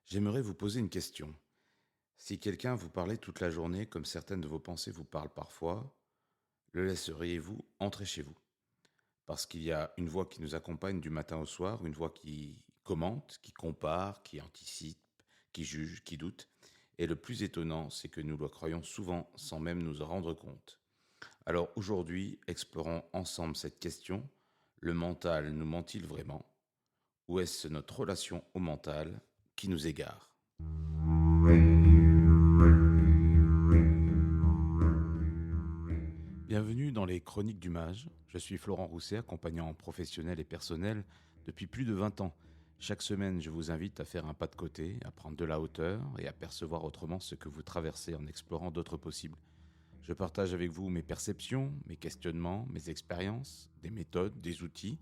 J'aimerais vous poser une question. Si quelqu'un vous parlait toute la journée comme certaines de vos pensées vous parlent parfois, le laisseriez-vous entrer chez vous? Parce qu'il y a une voix qui nous accompagne du matin au soir, une voix qui commente, qui compare, qui anticipe, qui juge, qui doute. Et le plus étonnant, c'est que nous le croyons souvent sans même nous en rendre compte. Alors aujourd'hui, explorons ensemble cette question. Le mental nous ment-il vraiment? Ou est-ce notre relation au mental qui nous égare? Bienvenue dans les Chroniques du Mage. Je suis Florent Rousset, accompagnant professionnel et personnel depuis plus de 20 ans. Chaque semaine, je vous invite à faire un pas de côté, à prendre de la hauteur et à percevoir autrement ce que vous traversez en explorant d'autres possibles. Je partage avec vous mes perceptions, mes questionnements, mes expériences, des méthodes, des outils,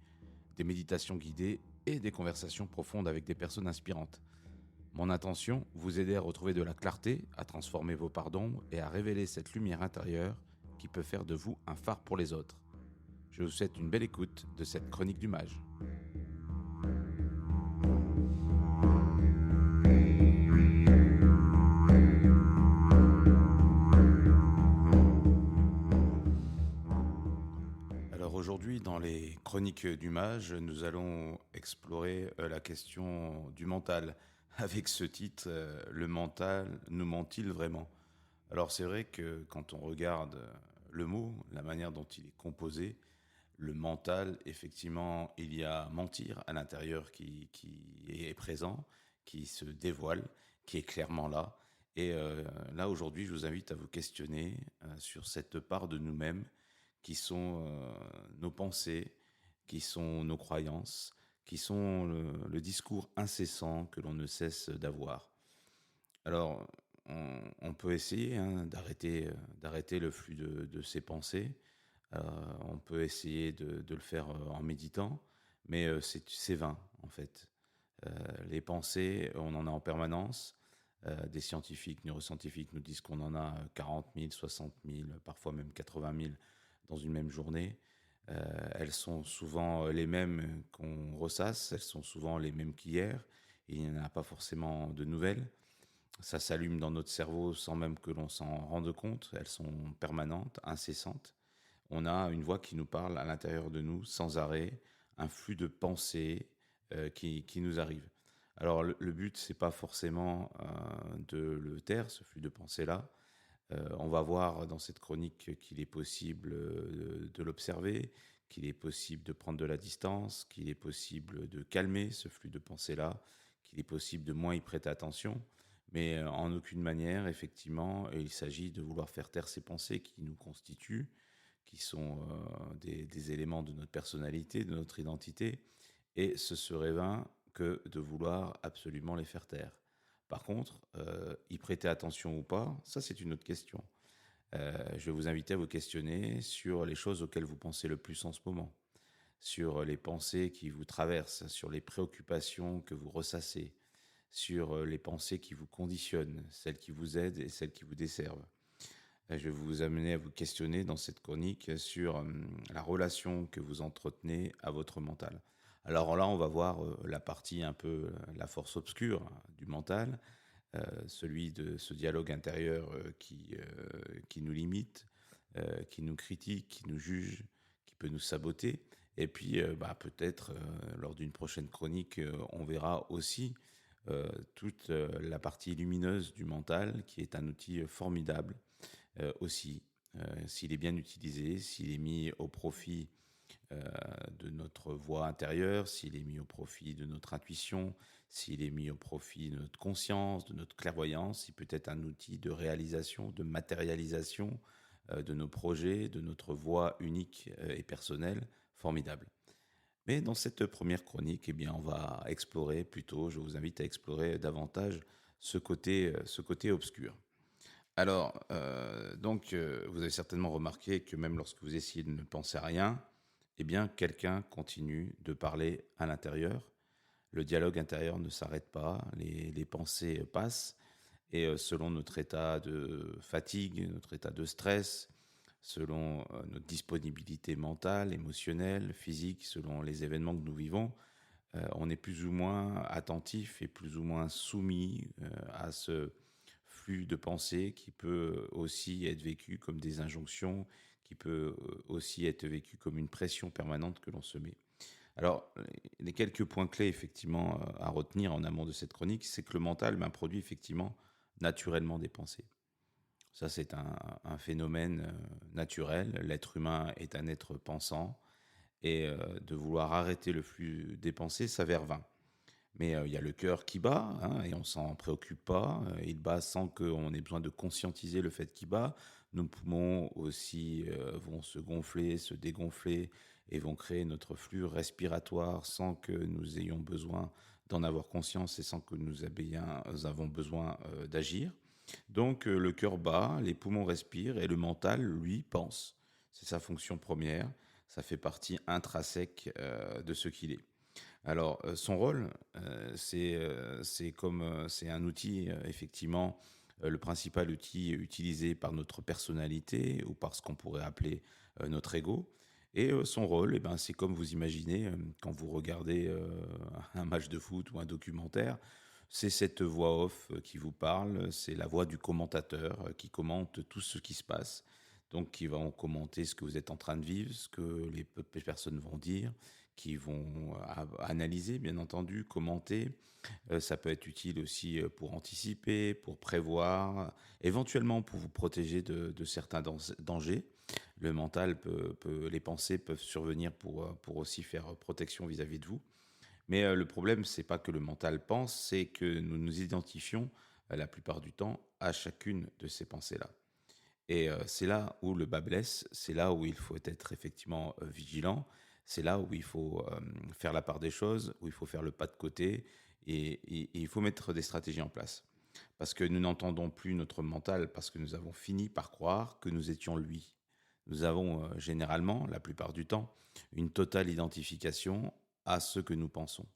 des méditations guidées et des conversations profondes avec des personnes inspirantes. Mon intention, vous aider à retrouver de la clarté, à transformer vos parts d'ombre et à révéler cette lumière intérieure qui peut faire de vous un phare pour les autres. Je vous souhaite une belle écoute de cette chronique du mage. Alors aujourd'hui, dans les chroniques du mage, nous allons explorer la question du mental. Avec ce titre, le mental nous ment-il vraiment? Alors c'est vrai que quand on regarde le mot, la manière dont il est composé, le mental, effectivement, il y a mentir à l'intérieur qui est présent, qui se dévoile, qui est clairement là. Et là, aujourd'hui, je vous invite à vous questionner sur cette part de nous-mêmes qui sont nos pensées, qui sont nos croyances, qui sont le discours incessant que l'on ne cesse d'avoir. Alors, on peut essayer d'arrêter le flux de ces pensées. On peut essayer de le faire en méditant, mais c'est vain en fait. Les pensées, on en a en permanence. Des scientifiques, neuroscientifiques nous disent qu'on en a 40 000, 60 000, parfois même 80 000 dans une même journée. Elles sont souvent les mêmes qu'on ressasse, elles sont souvent les mêmes qu'hier. Il n'y en a pas forcément de nouvelles. Ça s'allume dans notre cerveau sans même que l'on s'en rende compte. Elles sont permanentes, incessantes. On a une voix qui nous parle à l'intérieur de nous sans arrêt, un flux de pensées qui nous arrive. Alors le but, c'est pas forcément de le taire, ce flux de pensées-là. On va voir dans cette chronique qu'il est possible de l'observer, qu'il est possible de prendre de la distance, qu'il est possible de calmer ce flux de pensées-là, qu'il est possible de moins y prêter attention. Mais en aucune manière, effectivement, il s'agit de vouloir faire taire ces pensées qui nous constituent, qui sont des éléments de notre personnalité, de notre identité, et ce serait vain que de vouloir absolument les faire taire. Par contre, y prêter attention ou pas, ça c'est une autre question. Je vais vous inviter à vous questionner sur les choses auxquelles vous pensez le plus en ce moment, sur les pensées qui vous traversent, sur les préoccupations que vous ressassez, sur les pensées qui vous conditionnent, celles qui vous aident et celles qui vous desservent. Je vais vous amener à vous questionner dans cette chronique sur la relation que vous entretenez à votre mental. Alors là, on va voir la partie un peu, la force obscure du mental, celui de ce dialogue intérieur qui nous limite, qui nous critique, qui nous juge, qui peut nous saboter. Et puis, peut-être, lors d'une prochaine chronique, on verra aussi toute la partie lumineuse du mental, qui est un outil formidable aussi, s'il est bien utilisé, s'il est mis au profit euh, de notre voix intérieure, s'il est mis au profit de notre intuition, s'il est mis au profit de notre conscience, de notre clairvoyance, il peut être un outil de réalisation, de matérialisation de nos projets, de notre voix unique et personnelle, formidable. Mais dans cette première chronique, eh bien, on va explorer plutôt, je vous invite à explorer davantage ce côté obscur. Alors, vous avez certainement remarqué que même lorsque vous essayez de ne penser à rien, eh bien, quelqu'un continue de parler à l'intérieur. Le dialogue intérieur ne s'arrête pas, les pensées passent, et selon notre état de fatigue, notre état de stress, selon notre disponibilité mentale, émotionnelle, physique, selon les événements que nous vivons, on est plus ou moins attentif et plus ou moins soumis à ce flux de pensée qui peut aussi être vécu comme des injonctions, qui peut aussi être vécu comme une pression permanente que l'on se met. Alors, les quelques points clés effectivement à retenir en amont de cette chronique, c'est que le mental produit effectivement naturellement des pensées. Ça, c'est un phénomène naturel. L'être humain est un être pensant et de vouloir arrêter le flux des pensées s'avère vain. Mais il y a le cœur qui bat, hein, et on s'en préoccupe pas. Il bat sans qu'on ait besoin de conscientiser le fait qu'il bat. Nos poumons aussi vont se gonfler, se dégonfler et vont créer notre flux respiratoire sans que nous ayons besoin d'en avoir conscience et sans que nous avons besoin d'agir. Donc le cœur bat, les poumons respirent et le mental, lui, pense. C'est sa fonction première. Ça fait partie intrinsèque de ce qu'il est. Alors, son rôle, c'est un outil, effectivement, le principal outil utilisé par notre personnalité ou par ce qu'on pourrait appeler notre ego. Et son rôle, eh ben, c'est comme vous imaginez quand vous regardez un match de foot ou un documentaire, c'est cette voix off qui vous parle, c'est la voix du commentateur qui commente tout ce qui se passe. Donc, qui va commenter ce que vous êtes en train de vivre, ce que les personnes vont dire, qui vont analyser, bien entendu, commenter. Ça peut être utile aussi pour anticiper, pour prévoir, éventuellement pour vous protéger de certains dangers. Le mental les pensées peuvent survenir pour aussi faire protection vis-à-vis de vous. Mais le problème, c'est pas que le mental pense, c'est que nous nous identifions la plupart du temps à chacune de ces pensées-là. Et c'est là où le bas blesse, c'est là où il faut être effectivement vigilant, c'est là où il faut faire la part des choses, où il faut faire le pas de côté et il faut mettre des stratégies en place. Parce que nous n'entendons plus notre mental, parce que nous avons fini par croire que nous étions lui. Nous avons généralement, la plupart du temps, une totale identification à ce que nous pensons.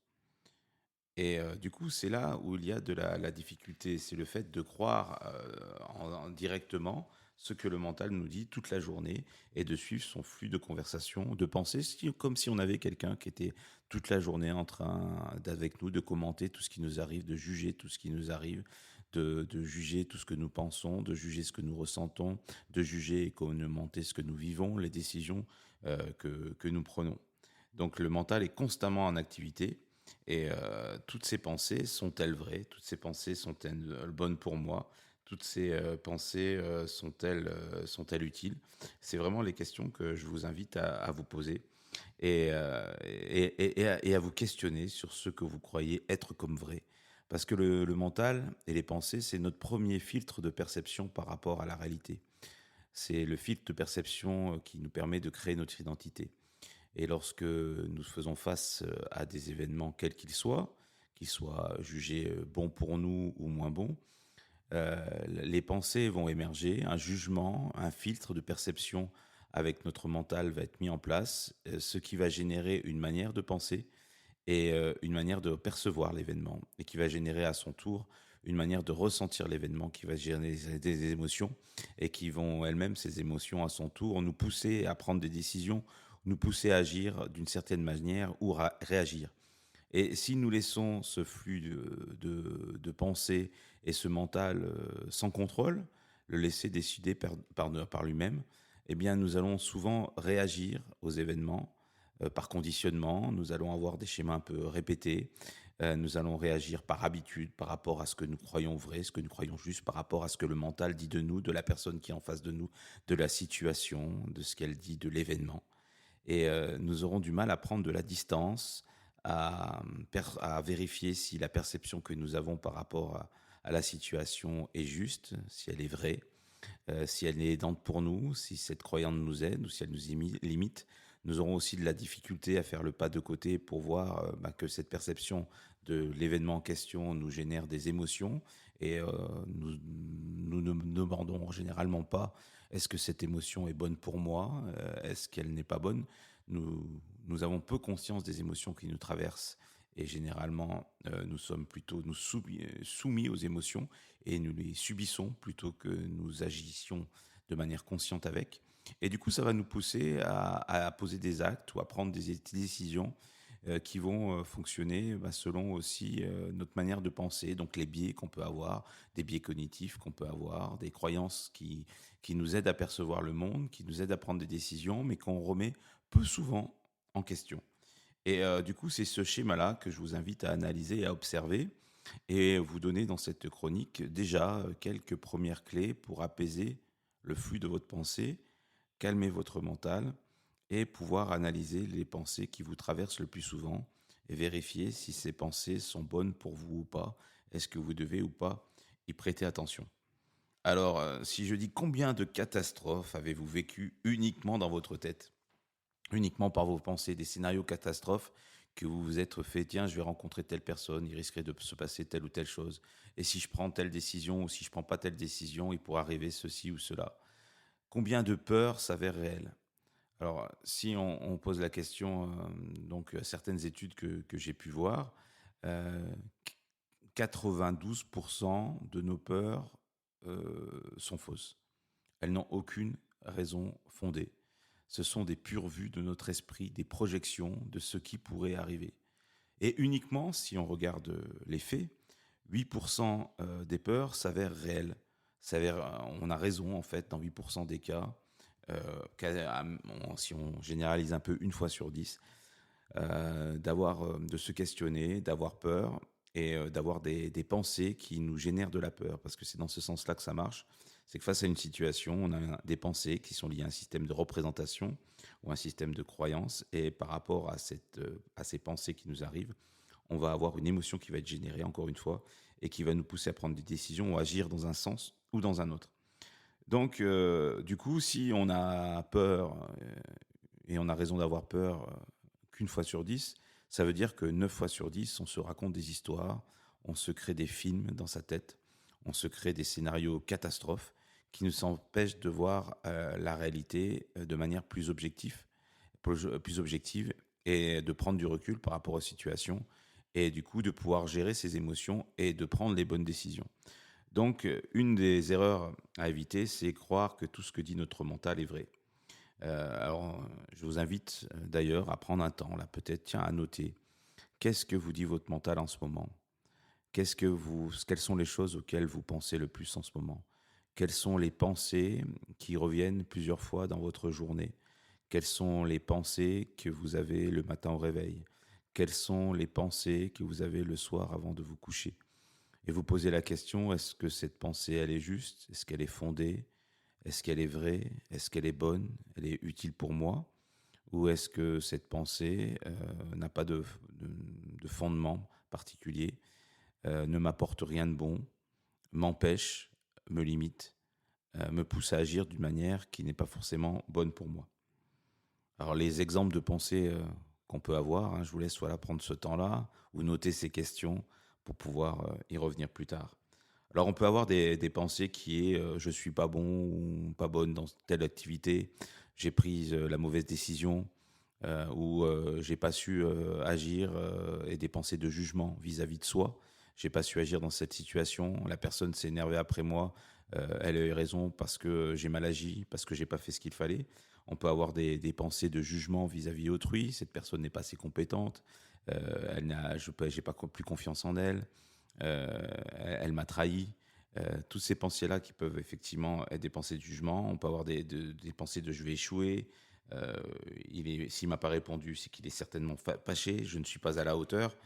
Et du coup, c'est là où il y a de la difficulté, c'est le fait de croire directement ce que le mental nous dit toute la journée et de suivre son flux de conversation, de penser, comme si on avait quelqu'un qui était toute la journée en train d'avec nous, de commenter tout ce qui nous arrive, de juger tout ce qui nous arrive, de juger tout ce que nous pensons, de juger ce que nous ressentons, de juger et commenter ce que nous vivons, les décisions que nous prenons. Donc le mental est constamment en activité. Et toutes ces pensées sont-elles vraies? Toutes ces pensées sont-elles bonnes pour moi? Toutes ces pensées sont-elles utiles? C'est vraiment les questions que je vous invite à vous poser et à vous questionner sur ce que vous croyez être comme vrai. Parce que le mental et les pensées, c'est notre premier filtre de perception par rapport à la réalité. C'est le filtre de perception qui nous permet de créer notre identité. Et lorsque nous faisons face à des événements quels qu'ils soient jugés bons pour nous ou moins bons, les pensées vont émerger, un jugement, un filtre de perception avec notre mental va être mis en place, ce qui va générer une manière de penser et une manière de percevoir l'événement, et qui va générer à son tour une manière de ressentir l'événement, qui va générer des émotions, et qui vont elles-mêmes, ces émotions à son tour, nous pousser à prendre des décisions, nous pousser à agir d'une certaine manière ou réagir. Et si nous laissons ce flux de pensée et ce mental sans contrôle, le laisser décider par lui-même, eh bien nous allons souvent réagir aux événements par conditionnement, nous allons avoir des schémas un peu répétés, nous allons réagir par habitude par rapport à ce que nous croyons vrai, ce que nous croyons juste, par rapport à ce que le mental dit de nous, de la personne qui est en face de nous, de la situation, de ce qu'elle dit, de l'événement. Et nous aurons du mal à prendre de la distance, à vérifier si la perception que nous avons par rapport à la situation est juste, si elle est vraie, si elle est aidante pour nous, si cette croyance nous aide ou si elle nous limite. Nous aurons aussi de la difficulté à faire le pas de côté pour voir que cette perception de l'événement en question nous génère des émotions et nous ne demandons généralement pas est-ce que cette émotion est bonne pour moi, est-ce qu'elle n'est pas bonne. Nous avons peu conscience des émotions qui nous traversent et généralement nous sommes plutôt soumis aux émotions et nous les subissons plutôt que nous agissions de manière consciente avec. Et du coup, ça va nous pousser à poser des actes ou à prendre des décisions qui vont fonctionner selon aussi notre manière de penser, donc les biais qu'on peut avoir, des biais cognitifs qu'on peut avoir, des croyances qui nous aident à percevoir le monde, qui nous aident à prendre des décisions, mais qu'on remet peu souvent en question. Et du coup, c'est ce schéma-là que je vous invite à analyser et à observer et vous donner dans cette chronique déjà quelques premières clés pour apaiser le flux de votre pensée, calmer votre mental et pouvoir analyser les pensées qui vous traversent le plus souvent et vérifier si ces pensées sont bonnes pour vous ou pas. Est-ce que vous devez ou pas y prêter attention? Alors, si je dis combien de catastrophes avez-vous vécu uniquement dans votre tête, uniquement par vos pensées, des scénarios catastrophes que vous vous êtes fait, tiens, je vais rencontrer telle personne, il risquerait de se passer telle ou telle chose. Et si je prends telle décision ou si je prends pas telle décision, il pourra arriver ceci ou cela. Combien de peurs s'avèrent réelles? Alors, si on pose la question, certaines études que j'ai pu voir, euh, 92% de nos peurs sont fausses. Elles n'ont aucune raison fondée. Ce sont des pures vues de notre esprit, des projections de ce qui pourrait arriver. Et uniquement, si on regarde les faits, 8% des peurs s'avèrent réelles. On a raison, en fait, dans 8% des cas, si on généralise un peu une fois sur 10, de se questionner, d'avoir peur et d'avoir des pensées qui nous génèrent de la peur, parce que c'est dans ce sens-là que ça marche. C'est que face à une situation, on a des pensées qui sont liées à un système de représentation ou un système de croyance, et par rapport à ces pensées qui nous arrivent, on va avoir une émotion qui va être générée, encore une fois, et qui va nous pousser à prendre des décisions ou agir dans un sens ou dans un autre. Donc, du coup, si on a peur, et on a raison d'avoir peur qu'une fois sur 10, ça veut dire que 9 fois sur 10, on se raconte des histoires, on se crée des films dans sa tête, on se crée des scénarios catastrophes qui nous empêchent de voir la réalité de manière plus objective et de prendre du recul par rapport aux situations et du coup de pouvoir gérer ses émotions et de prendre les bonnes décisions. Donc, une des erreurs à éviter, c'est croire que tout ce que dit notre mental est vrai. Je vous invite d'ailleurs à prendre un temps, là, peut-être, tiens, à noter. Qu'est-ce que vous dit votre mental en ce moment? Quelles sont les choses auxquelles vous pensez le plus en ce moment? Quelles sont les pensées qui reviennent plusieurs fois dans votre journée? Quelles sont les pensées que vous avez le matin au réveil? Quelles sont les pensées que vous avez le soir avant de vous coucher? Et vous posez la question, est-ce que cette pensée, elle est juste? Est-ce qu'elle est fondée? Est-ce qu'elle est vraie? Est-ce qu'elle est bonne? Elle est utile pour moi? Ou est-ce que cette pensée n'a pas de fondement particulier, ne m'apporte rien de bon, m'empêche, me limite, me pousse à agir d'une manière qui n'est pas forcément bonne pour moi? Alors les exemples de pensées qu'on peut avoir, hein, je vous laisse voilà, prendre ce temps-là ou noter ces questions pour pouvoir y revenir plus tard. Alors on peut avoir des pensées qui est je suis pas bon ou pas bonne dans telle activité, j'ai pris la mauvaise décision ou j'ai pas su agir et des pensées de jugement vis-à-vis de soi. J'ai pas su agir dans cette situation, la personne s'est énervée après moi, elle a eu raison parce que j'ai mal agi, parce que j'ai pas fait ce qu'il fallait. On peut avoir des pensées de jugement vis-à-vis autrui, cette personne n'est pas assez compétente, j'ai pas plus confiance en elle, elle m'a trahi. Toutes ces pensées-là qui peuvent effectivement être des pensées de jugement. On peut avoir des pensées de je vais échouer. S'il m'a pas répondu, c'est qu'il est certainement fâché. Je ne suis pas à la hauteur.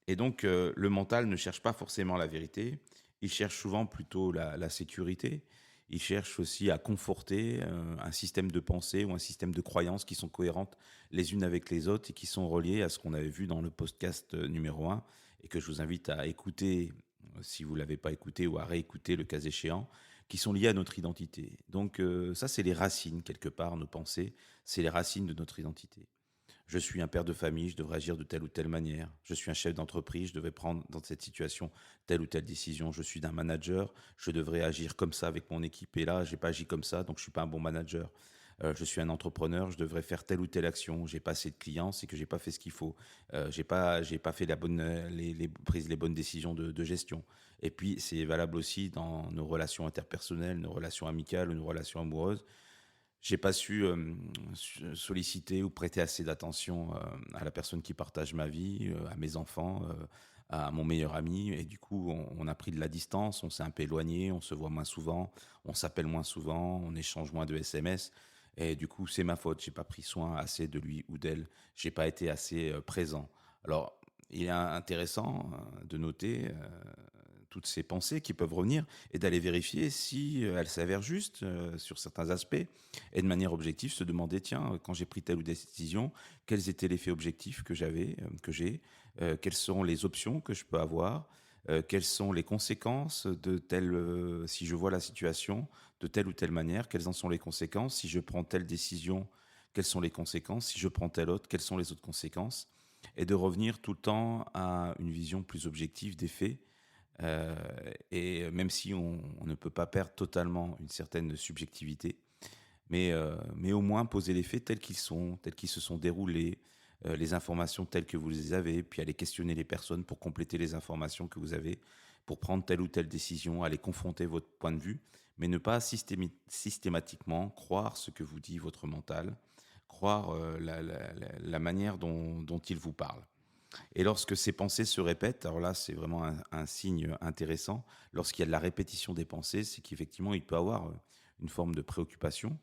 Et donc, le mental ne cherche pas forcément la vérité. Il cherche souvent plutôt la sécurité. Il cherche aussi à conforter un système de pensée ou un système de croyances qui sont cohérentes les unes avec les autres et qui sont reliées à ce qu'on avait vu dans le podcast numéro 1 et que je vous invite à écouter si vous ne l'avez pas écouté ou à réécouter le cas échéant, qui sont liées à notre identité. Donc ça, c'est les racines, quelque part, nos pensées, c'est les racines de notre identité. Je suis un père de famille, je devrais agir de telle ou telle manière. Je suis un chef d'entreprise, je devrais prendre dans cette situation telle ou telle décision. Je suis un manager, je devrais agir comme ça avec mon équipe. Et là, j'ai pas agi comme ça, donc je suis pas un bon manager. Je suis un entrepreneur, je devrais faire telle ou telle action. J'ai pas assez de clients, c'est que j'ai pas fait ce qu'il faut. J'ai pas fait les bonnes décisions de gestion. Et puis c'est valable aussi dans nos relations interpersonnelles, nos relations amicales ou nos relations amoureuses. j'ai pas solliciter ou prêter assez d'attention à la personne qui partage ma vie, à mes enfants, à mon meilleur ami. Et du coup, on a pris de la distance, on s'est un peu éloigné, on se voit moins souvent, on s'appelle moins souvent, on échange moins de SMS. Et du coup, c'est ma faute. J'ai pas pris soin assez de lui ou d'elle. J'ai pas été assez présent. Alors, il est intéressant de noter toutes ces pensées qui peuvent revenir et d'aller vérifier si elles s'avèrent justes sur certains aspects et de manière objective se demander tiens, quand j'ai pris telle ou telle décision, quels étaient les faits objectifs que j'ai, quelles sont les options que je peux avoir, quelles sont les conséquences de telle, si je vois la situation de telle ou telle manière, quelles en sont les conséquences, si je prends telle décision, quelles sont les conséquences, si je prends telle autre, quelles sont les autres conséquences, et de revenir tout le temps à une vision plus objective des faits. Euh, et même si on ne peut pas perdre totalement une certaine subjectivité, mais au moins poser les faits tels qu'ils sont, tels qu'ils se sont déroulés, les informations telles que vous les avez, puis aller questionner les personnes pour compléter les informations que vous avez, pour prendre telle ou telle décision, aller confronter votre point de vue, mais ne pas systématiquement croire ce que vous dit votre mental, croire la manière dont il vous parle. Et lorsque ces pensées se répètent, alors là c'est vraiment un signe intéressant, lorsqu'il y a de la répétition des pensées, c'est qu'effectivement il peut avoir une forme de préoccupation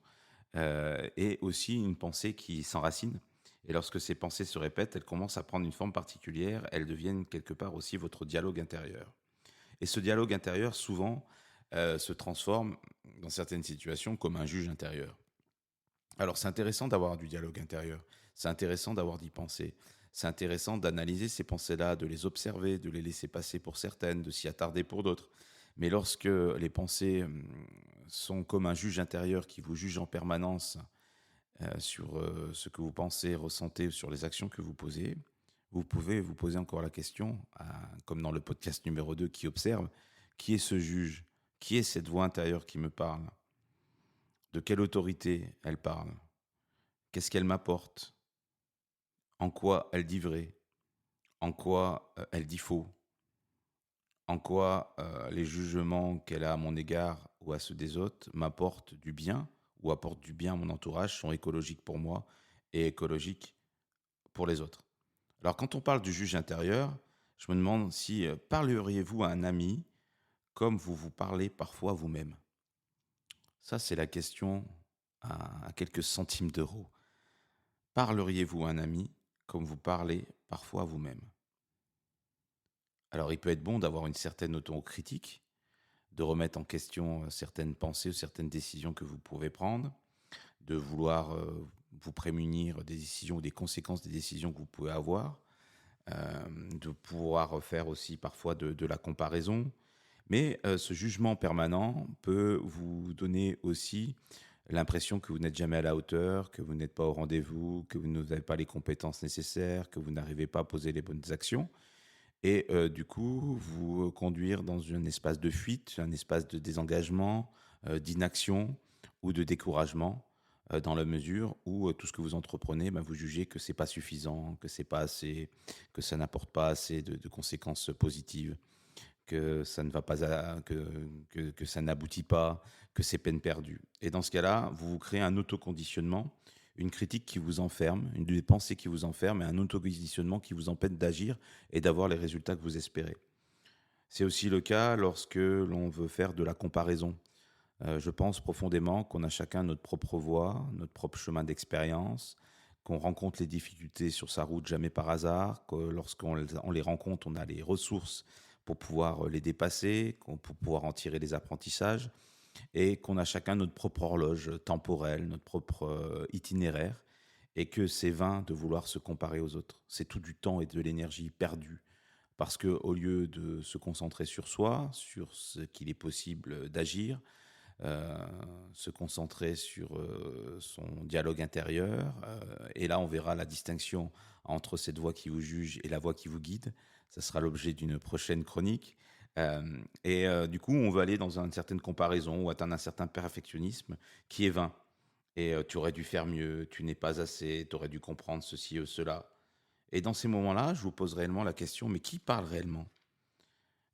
et aussi une pensée qui s'enracine. Et lorsque ces pensées se répètent, elles commencent à prendre une forme particulière, elles deviennent quelque part aussi votre dialogue intérieur. Et ce dialogue intérieur, souvent, se transforme dans certaines situations comme un juge intérieur. Alors c'est intéressant d'avoir du dialogue intérieur, c'est intéressant d'avoir d'y penser, c'est intéressant d'analyser ces pensées-là, de les observer, de les laisser passer pour certaines, de s'y attarder pour d'autres. Mais lorsque les pensées sont comme un juge intérieur qui vous juge en permanence sur ce que vous pensez, ressentez, sur les actions que vous posez, vous pouvez vous poser encore la question, comme dans le podcast numéro 2 qui observe, qui est ce juge? Qui est cette voix intérieure qui me parle? De quelle autorité elle parle? Qu'est-ce qu'elle m'apporte? En quoi elle dit vrai? En quoi elle dit faux? En quoi les jugements qu'elle a à mon égard ou à ceux des autres m'apportent du bien ou apportent du bien à mon entourage, sont écologiques pour moi et écologiques pour les autres. Alors quand on parle du juge intérieur, je me demande si parleriez-vous à un ami comme vous vous parlez parfois vous-même. Ça, c'est la question à quelques centimes d'euros. Parleriez-vous à un ami comme vous parlez parfois vous-même? Alors il peut être bon d'avoir une certaine autocritique, de remettre en question certaines pensées ou certaines décisions que vous pouvez prendre, de vouloir vous prémunir des décisions ou des conséquences des décisions que vous pouvez avoir, de pouvoir faire aussi parfois de la comparaison. Mais ce jugement permanent peut vous donner aussi l'impression que vous n'êtes jamais à la hauteur, que vous n'êtes pas au rendez-vous, que vous n'avez pas les compétences nécessaires, que vous n'arrivez pas à poser les bonnes actions. Et du coup, vous conduire dans un espace de fuite, un espace de désengagement, d'inaction ou de découragement, dans la mesure où tout ce que vous entreprenez, ben, vous jugez que c'est pas suffisant, que c'est pas assez, que ça n'apporte pas assez de conséquences positives, que ça ne va pas, que ça n'aboutit pas, que c'est peine perdue. Et dans ce cas-là, vous vous créez un autoconditionnement, une critique qui vous enferme, une des pensées qui vous enferme et un autoconditionnement qui vous empêche d'agir et d'avoir les résultats que vous espérez. C'est aussi le cas lorsque l'on veut faire de la comparaison. Je pense profondément qu'on a chacun notre propre voie, notre propre chemin d'expérience, qu'on rencontre les difficultés sur sa route jamais par hasard, que lorsqu'on les rencontre, on a les ressources pour pouvoir les dépasser, pour pouvoir en tirer les apprentissages, et qu'on a chacun notre propre horloge temporelle, notre propre itinéraire, et que c'est vain de vouloir se comparer aux autres. C'est tout du temps et de l'énergie perdue. Parce que au lieu de se concentrer sur soi, sur ce qu'il est possible d'agir, euh, se concentrer sur son dialogue intérieur. Et là, on verra la distinction entre cette voix qui vous juge et la voix qui vous guide. Ça sera l'objet d'une prochaine chronique. Du coup, on va aller dans une certaine comparaison ou atteindre un certain perfectionnisme qui est vain. Et tu aurais dû faire mieux, tu n'es pas assez, tu aurais dû comprendre ceci ou cela. Et dans ces moments-là, je vous pose réellement la question, mais qui parle réellement?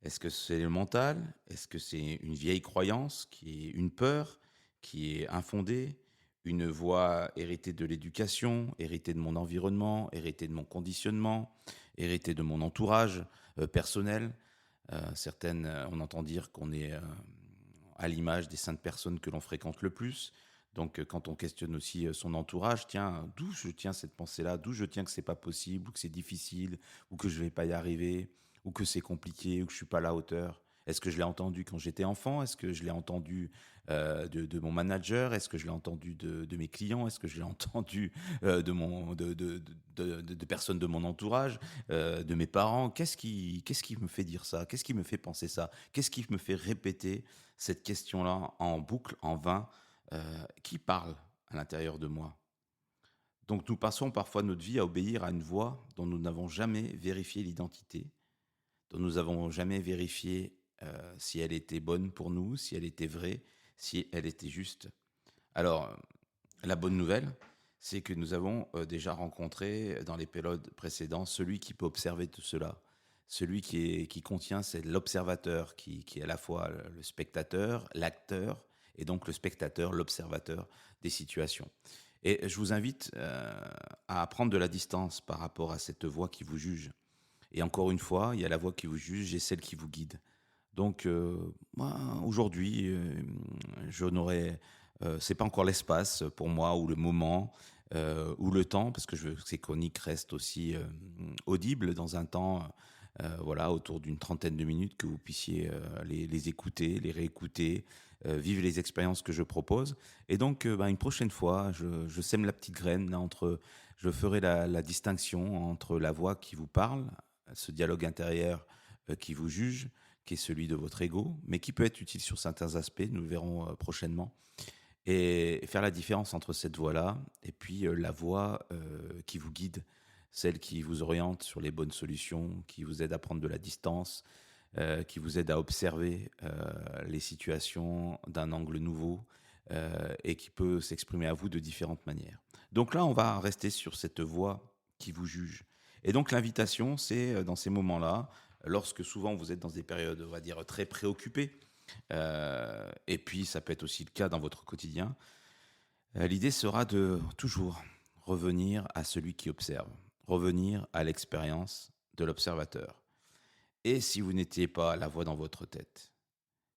Est-ce que c'est le mental? Est-ce que c'est une vieille croyance qui est une peur, qui est infondée? une voix héritée de l'éducation, héritée de mon environnement, héritée de mon conditionnement, héritée de mon entourage personnel. Certaines, on entend dire qu'on est à l'image des 5 personnes que l'on fréquente le plus. Donc, quand on questionne aussi son entourage, tiens, d'où je tiens cette pensée-là, d'où je tiens que c'est pas possible, ou que c'est difficile, ou que je vais pas y arriver, ou que c'est compliqué, ou que je suis pas à la hauteur. Est-ce que je l'ai entendu quand j'étais enfant? Est-ce que je l'ai entendu de mon manager? Est-ce que je l'ai entendu de mes clients? Est-ce que je l'ai entendu de personnes de mon entourage, de mes parents? Qu'est-ce qui me fait dire ça? Qu'est-ce qui me fait penser ça? Qu'est-ce qui me fait répéter cette question-là en boucle, en vain? Qui parle à l'intérieur de moi? Donc nous passons parfois notre vie à obéir à une voix dont nous n'avons jamais vérifié l'identité, dont nous n'avons jamais vérifié si elle était bonne pour nous, si elle était vraie, si elle était juste. Alors, la bonne nouvelle, c'est que nous avons déjà rencontré dans les périodes précédentes celui qui peut observer tout cela. Celui qui contient, c'est l'observateur, qui est à la fois le spectateur, l'acteur, et donc le spectateur, l'observateur des situations. Et je vous invite à prendre de la distance par rapport à cette voix qui vous juge. Et encore une fois, il y a la voix qui vous juge et celle qui vous guide. Donc, moi, aujourd'hui, je n'aurais, c'est pas encore l'espace pour moi, ou le moment, ou le temps, parce que je veux que ces chroniques restent aussi audibles dans un temps, voilà, autour d'une trentaine de minutes, que vous puissiez les écouter, les réécouter, vivre les expériences que je propose. Et donc, une prochaine fois, je sème la petite graine là, je ferai la distinction entre la voix qui vous parle, ce dialogue intérieur qui vous juge, qui est celui de votre ego, mais qui peut être utile sur certains aspects, nous le verrons prochainement, et faire la différence entre cette voie-là et puis la voie qui vous guide, celle qui vous oriente sur les bonnes solutions, qui vous aide à prendre de la distance, qui vous aide à observer les situations d'un angle nouveau, et qui peut s'exprimer à vous de différentes manières. Donc là, on va rester sur cette voie qui vous juge. Et donc l'invitation, c'est dans ces moments-là, lorsque souvent vous êtes dans des périodes, on va dire, très préoccupées, et puis ça peut être aussi le cas dans votre quotidien, l'idée sera de toujours revenir à celui qui observe, revenir à l'expérience de l'observateur. Et si vous n'étiez pas la voix dans votre tête,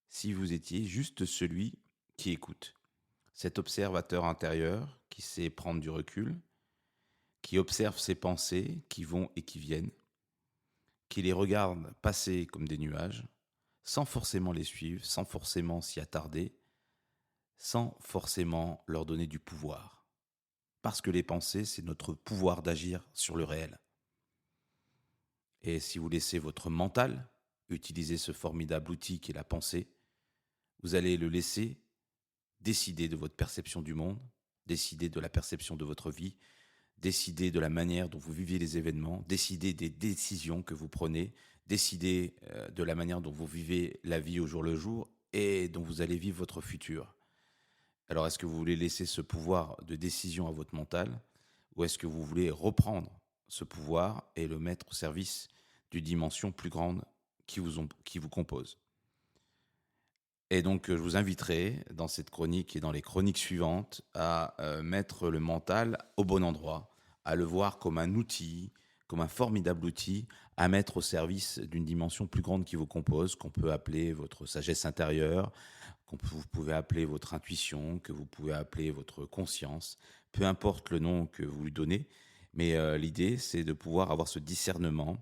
si vous étiez juste celui qui écoute, cet observateur intérieur qui sait prendre du recul, qui observe ses pensées qui vont et qui viennent, qui les regarde passer comme des nuages, sans forcément les suivre, sans forcément s'y attarder, sans forcément leur donner du pouvoir. Parce que les pensées, c'est notre pouvoir d'agir sur le réel. Et si vous laissez votre mental utiliser ce formidable outil qui est la pensée, vous allez le laisser décider de votre perception du monde, décider de la perception de votre vie, décider de la manière dont vous vivez les événements, décider des décisions que vous prenez, décider de la manière dont vous vivez la vie au jour le jour et dont vous allez vivre votre futur. Alors, est-ce que vous voulez laisser ce pouvoir de décision à votre mental, ou est-ce que vous voulez reprendre ce pouvoir et le mettre au service d'une dimension plus grande qui vous compose? Et donc, je vous inviterai dans cette chronique et dans les chroniques suivantes à mettre le mental au bon endroit, à le voir comme un outil, comme un formidable outil à mettre au service d'une dimension plus grande qui vous compose, qu'on peut appeler votre sagesse intérieure, vous pouvez appeler votre intuition, que vous pouvez appeler votre conscience, peu importe le nom que vous lui donnez, mais l'idée, c'est de pouvoir avoir ce discernement,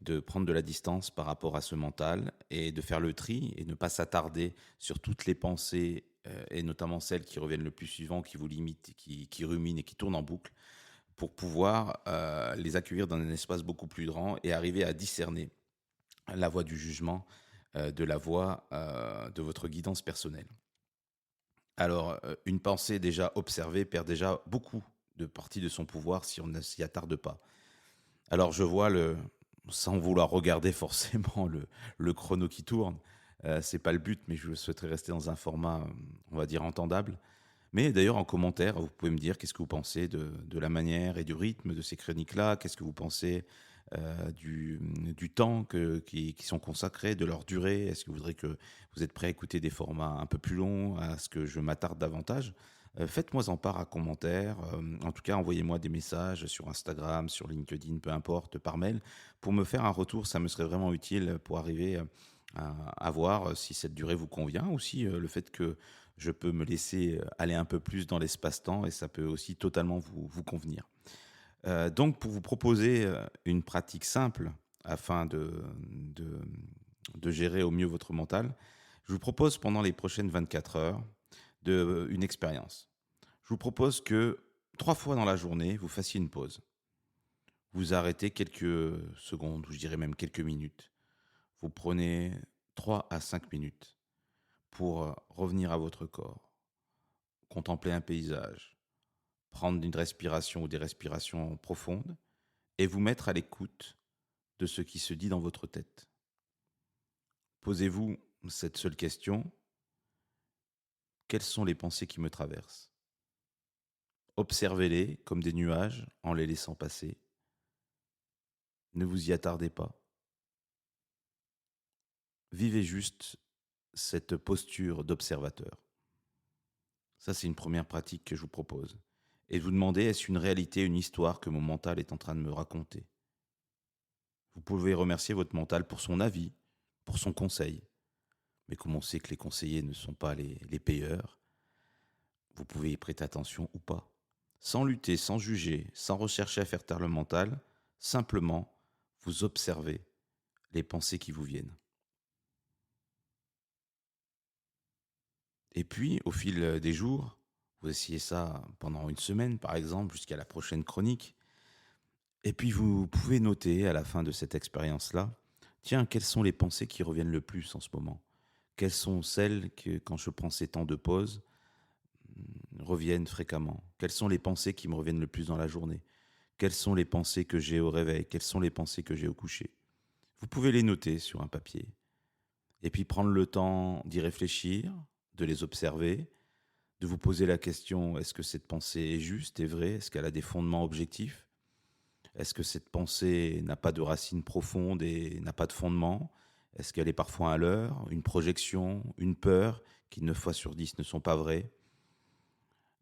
de prendre de la distance par rapport à ce mental et de faire le tri et ne pas s'attarder sur toutes les pensées, et notamment celles qui reviennent le plus souvent, qui vous limitent, qui ruminent et qui tournent en boucle, pour pouvoir les accueillir dans un espace beaucoup plus grand et arriver à discerner la voie du jugement de la voie de votre guidance personnelle. Alors, une pensée déjà observée perd déjà beaucoup de partie de son pouvoir si on ne s'y attarde pas. Alors, je vois sans vouloir regarder forcément le chrono qui tourne, c'est pas le but, mais je souhaiterais rester dans un format, on va dire, entendable. Mais d'ailleurs, en commentaire, vous pouvez me dire qu'est-ce que vous pensez de la manière et du rythme de ces chroniques-là, qu'est-ce que vous pensez du temps qui sont consacrés, de leur durée. Est-ce que vous êtes prêt à écouter des formats un peu plus longs, à ce que je m'attarde davantage? Faites-moi en part à commentaire. En tout cas, envoyez-moi des messages sur Instagram, sur LinkedIn, peu importe, par mail, pour me faire un retour. Ça me serait vraiment utile pour arriver à voir si cette durée vous convient ou si le fait que je peux me laisser aller un peu plus dans l'espace-temps et ça peut aussi totalement vous convenir. Donc, pour vous proposer une pratique simple afin de, de gérer au mieux votre mental, je vous propose pendant les prochaines 24 heures une expérience. Je vous propose que 3 fois dans la journée, vous fassiez une pause. Vous arrêtez quelques secondes, ou je dirais même quelques minutes. Vous prenez 3 à 5 minutes pour revenir à votre corps, contempler un paysage, prendre une respiration ou des respirations profondes et vous mettre à l'écoute de ce qui se dit dans votre tête. Posez-vous cette seule question: quelles sont les pensées qui me traversent? Observez-les comme des nuages en les laissant passer. Ne vous y attardez pas. Vivez juste cette posture d'observateur. Ça, c'est une première pratique que je vous propose. Et vous demandez, est-ce une réalité, une histoire que mon mental est en train de me raconter? Vous pouvez remercier votre mental pour son avis, pour son conseil. Mais comme on sait que les conseillers ne sont pas les payeurs, vous pouvez y prêter attention ou pas. Sans lutter, sans juger, sans rechercher à faire taire le mental, simplement vous observez les pensées qui vous viennent. Et puis, au fil des jours, vous essayez ça pendant une semaine, par exemple, jusqu'à la prochaine chronique. Et puis, vous pouvez noter à la fin de cette expérience-là, tiens, quelles sont les pensées qui reviennent le plus en ce moment? Quelles sont celles que, quand je prends ces temps de pause, reviennent fréquemment? Quelles sont les pensées qui me reviennent le plus dans la journée? Quelles sont les pensées que j'ai au réveil? Quelles sont les pensées que j'ai au coucher? Vous pouvez les noter sur un papier. Et puis prendre le temps d'y réfléchir, de les observer, de vous poser la question, est-ce que cette pensée est juste, est vraie? Est-ce qu'elle a des fondements objectifs? Est-ce que cette pensée n'a pas de racines profondes et n'a pas de fondement? Est-ce qu'elle est parfois un leurre, une projection, une peur qui 9 fois sur 10 ne sont pas vraies?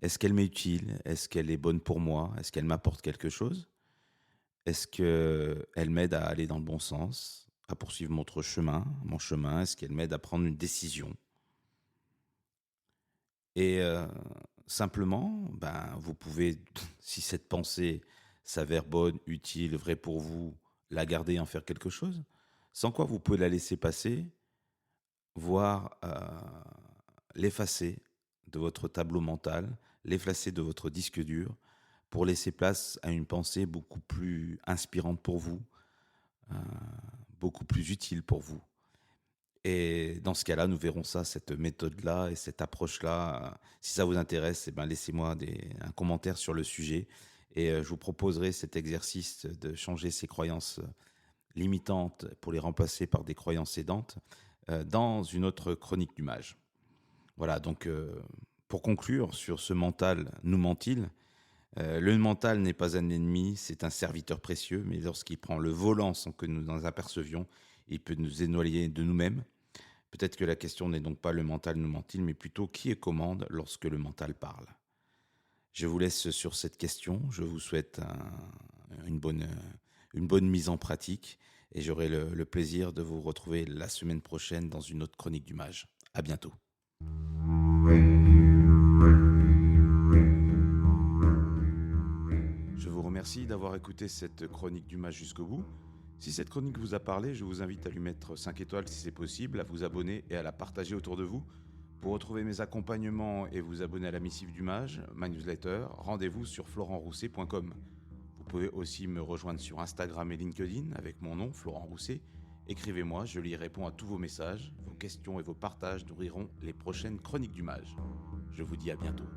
Est-ce qu'elle m'est utile? Est-ce qu'elle est bonne pour moi? Est-ce qu'elle m'apporte quelque chose? Est-ce qu'elle m'aide à aller dans le bon sens, à poursuivre mon chemin? Est-ce qu'elle m'aide à prendre une décision? Et simplement, ben, vous pouvez, si cette pensée s'avère bonne, utile, vraie pour vous, la garder et en faire quelque chose. Sans quoi vous pouvez la laisser passer, voire l'effacer de votre tableau mental, l'effacer de votre disque dur, pour laisser place à une pensée beaucoup plus inspirante pour vous, euh, beaucoup plus utile pour vous. Et dans ce cas-là, nous verrons ça, cette méthode-là et cette approche-là. Si ça vous intéresse, eh ben, laissez-moi un commentaire sur le sujet. Et je vous proposerai cet exercice de changer ces croyances limitantes pour les remplacer par des croyances aidantes dans une autre chronique du mage. Voilà, donc pour conclure sur ce mental, nous ment-il? Le mental n'est pas un ennemi, c'est un serviteur précieux, mais lorsqu'il prend le volant sans que nous en apercevions, il peut nous éloigner de nous-mêmes. Peut-être que la question n'est donc pas le mental nous ment-il, mais plutôt qui est commande lorsque le mental parle. Je vous laisse sur cette question, je vous souhaite une bonne mise en pratique et j'aurai le plaisir de vous retrouver la semaine prochaine dans une autre chronique du mage. À bientôt. Je vous remercie d'avoir écouté cette chronique du mage jusqu'au bout. Si cette chronique vous a parlé, je vous invite à lui mettre 5 étoiles si c'est possible, à vous abonner et à la partager autour de vous. Pour retrouver mes accompagnements et vous abonner à la missive du mage, ma newsletter, rendez-vous sur florentrousset.com. Vous pouvez aussi me rejoindre sur Instagram et LinkedIn avec mon nom, Florent Rousset. Écrivez-moi, je y réponds à tous vos messages. Vos questions et vos partages nourriront les prochaines chroniques du mage. Je vous dis à bientôt.